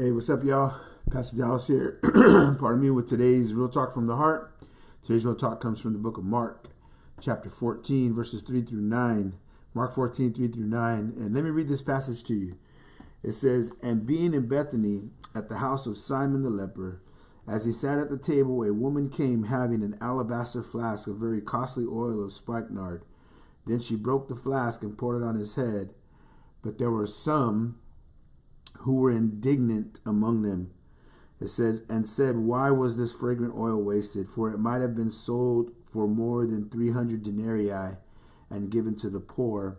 Hey, what's up, y'all? Pastor Dallas here. Pardon me, with today's Real Talk from the Heart. Today's Real Talk comes from the book of Mark, chapter 14, verses 3 through 9. Mark 14, 3 through 9. And let me read this passage to you. It says, "And being in Bethany at the house of Simon the leper, as he sat at the table, a woman came having an alabaster flask of very costly oil of spikenard. Then she broke the flask and poured it on his head. But there were some who were indignant among them." It says, "and said, why was this fragrant oil wasted? For it might have been sold for more than 300 denarii and given to the poor."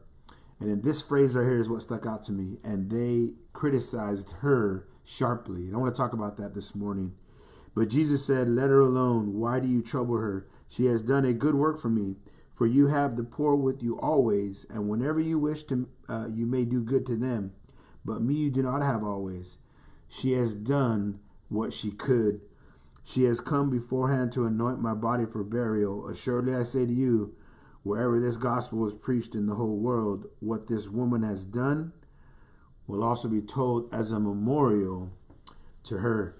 And in this phrase right here is what stuck out to me. And they criticized her sharply. And I want to talk about that this morning. But Jesus said, "Let her alone. Why do you trouble her? She has done a good work for me. For you have the poor with you always, and whenever you wish to, you may do good to them. But me you do not have always. She has done what she could. She has come beforehand to anoint my body for burial. Assuredly I say to you, wherever this gospel is preached in the whole world, what this woman has done will also be told as a memorial to her."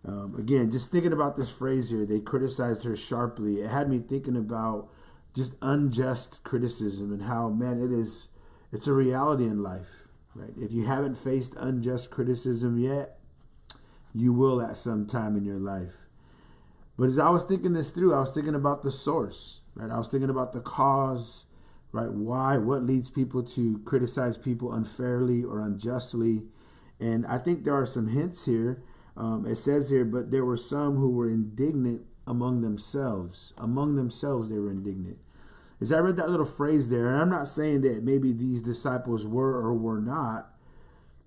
Again, just thinking about this phrase here, they criticized her sharply. It had me thinking about just unjust criticism and how, man, it's a reality in life. Right? If you haven't faced unjust criticism yet, you will at some time in your life. But as I was thinking this through, I was thinking about the source, right? I was thinking about the cause, right? Why, what leads people to criticize people unfairly or unjustly? And I think there are some hints here. It says here, but there were some who were indignant among themselves. Among themselves, they were indignant. As I read that little phrase there, and I'm not saying that maybe these disciples were or were not,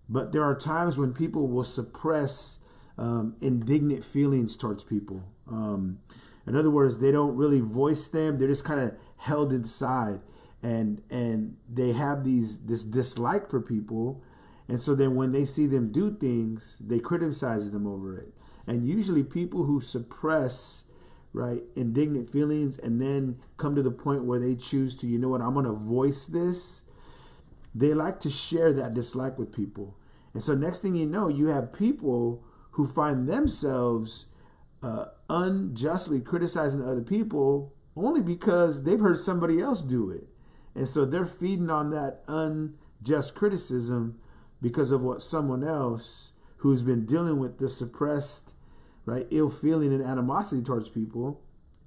but there are times when people will suppress indignant feelings towards people. In other words, they don't really voice them. They're just kind of held inside, and they have this dislike for people. And so then when they see them do things, they criticize them over it. And usually people who suppress, right, indignant feelings and then come to the point where they choose to, you know what, I'm going to voice this. They like to share that dislike with people. And so next thing you know, you have people who find themselves unjustly criticizing other people only because they've heard somebody else do it. And so they're feeding on that unjust criticism because of what someone else who's been dealing with the suppressed, right, ill feeling and animosity towards people,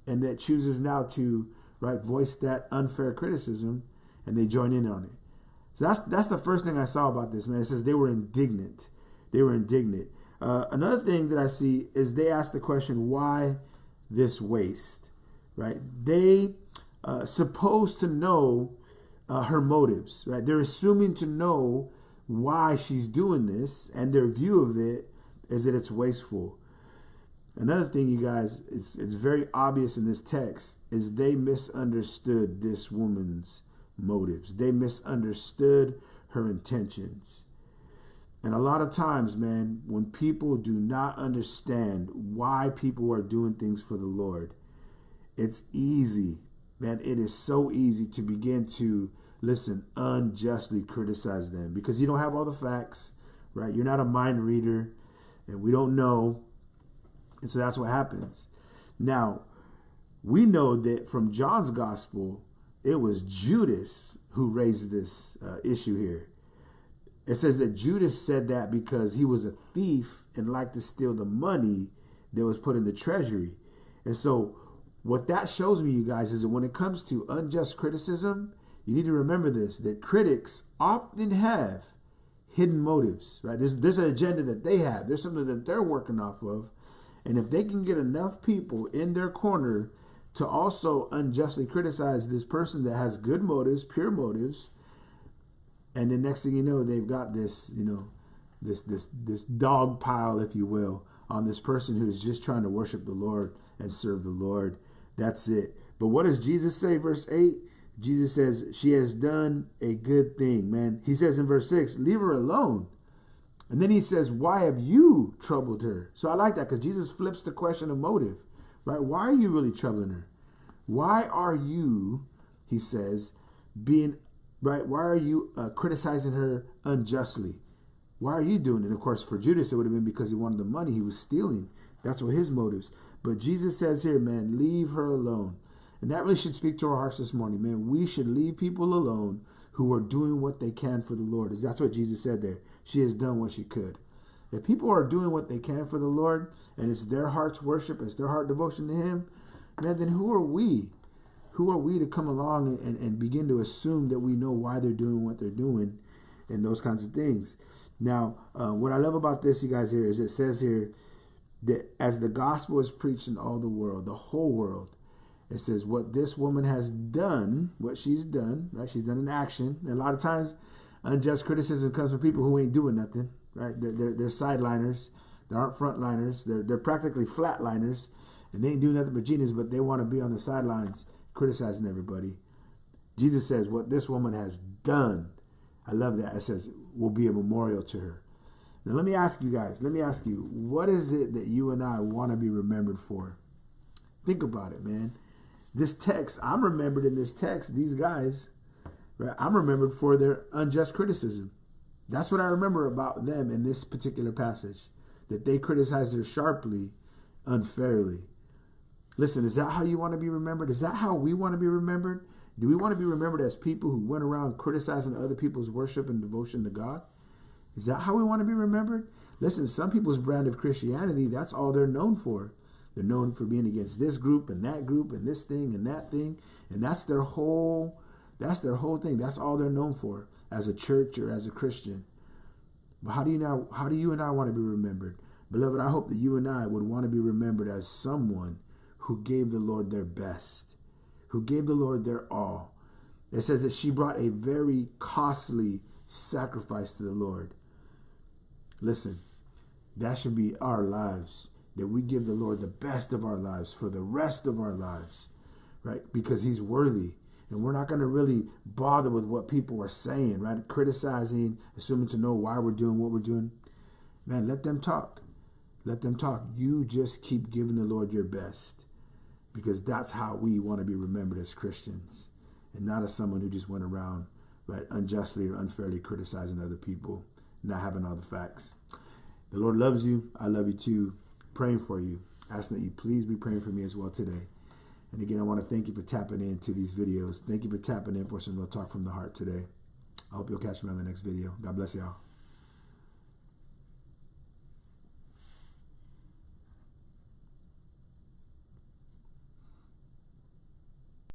and that chooses now to, right, voice that unfair criticism, and they join in on it. So that's the first thing I saw about this, man. It says they were indignant. They were indignant. Another thing that I see is they asked the question, why this waste, right? They supposed to know her motives, right? They're assuming to know why she's doing this, and their view of it is that it's wasteful. Another thing, you guys, it's very obvious in this text, is they misunderstood this woman's motives. They misunderstood her intentions. And a lot of times, man, when people do not understand why people are doing things for the Lord, it's easy, man, it is so easy to begin to, listen, unjustly criticize them because you don't have all the facts, right? You're not a mind reader, and we don't know. And so that's what happens. Now, we know that from John's gospel, it was Judas who raised this issue here. It says that Judas said that because he was a thief and liked to steal the money that was put in the treasury. And so what that shows me, you guys, is that when it comes to unjust criticism, you need to remember this, that critics often have hidden motives, right? There's an agenda that they have. There's something that they're working off of. And if they can get enough people in their corner to also unjustly criticize this person that has good motives, pure motives, and the next thing you know, they've got this, you know, this dog pile, if you will, on this person who's just trying to worship the Lord and serve the Lord. That's it. But what does Jesus say, verse 8? Jesus says, she has done a good thing, man. He says in verse 6, leave her alone. And then he says, why have you troubled her? So I like that because Jesus flips the question of motive, right? Why are you really troubling her? Why are you, he says, being, right? Why are you criticizing her unjustly? Why are you doing it? Of course, for Judas, it would have been because he wanted the money. He was stealing. That's what his motives. But Jesus says here, man, leave her alone. And that really should speak to our hearts this morning, man. We should leave people alone who are doing what they can for the Lord. That's what Jesus said there. She has done what she could. If people are doing what they can for the Lord, and it's their heart's worship, it's their heart devotion to him, man, then who are we? Who are we to come along and begin to assume that we know why they're doing what they're doing and those kinds of things? Now, what I love about this, you guys, here is it says here that as the gospel is preached in all the world, the whole world, it says what this woman has done, what she's done, right? She's done an action. And a lot of times, unjust criticism comes from people who ain't doing nothing, right? They're sideliners. They aren't frontliners. They're practically flatliners, and they ain't doing nothing but genius, but they want to be on the sidelines criticizing everybody. Jesus says what this woman has done, I love that. It says will be a memorial to her. Now let me ask you guys, what is it that you and I want to be remembered for? Think about it, man. This text, I'm remembered in this text, these guys, right? I'm remembered for their unjust criticism. That's what I remember about them in this particular passage, that they criticized her sharply, unfairly. Listen, is that how you want to be remembered? Is that how we want to be remembered? Do we want to be remembered as people who went around criticizing other people's worship and devotion to God? Is that how we want to be remembered? Listen, some people's brand of Christianity, that's all they're known for. They're known for being against this group and this thing and that thing. And that's their whole thing. That's all they're known for as a church or as a Christian. But how do you and I want to be remembered? Beloved, I hope that you and I would want to be remembered as someone who gave the Lord their best, who gave the Lord their all. It says that she brought a very costly sacrifice to the Lord. Listen, that should be our lives, that we give the Lord the best of our lives for the rest of our lives, right? Because he's worthy. And we're not going to really bother with what people are saying, right? Criticizing, assuming to know why we're doing what we're doing. Man, let them talk. Let them talk. You just keep giving the Lord your best, because that's how we want to be remembered as Christians, and not as someone who just went around, right, unjustly or unfairly criticizing other people, not having all the facts. The Lord loves you. I love you too. Praying for you. Asking that you please be praying for me as well today. And again, I want to thank you for tapping into these videos. Thank you for tapping in for some real talk from the heart today. I hope you'll catch me on the next video. God bless y'all.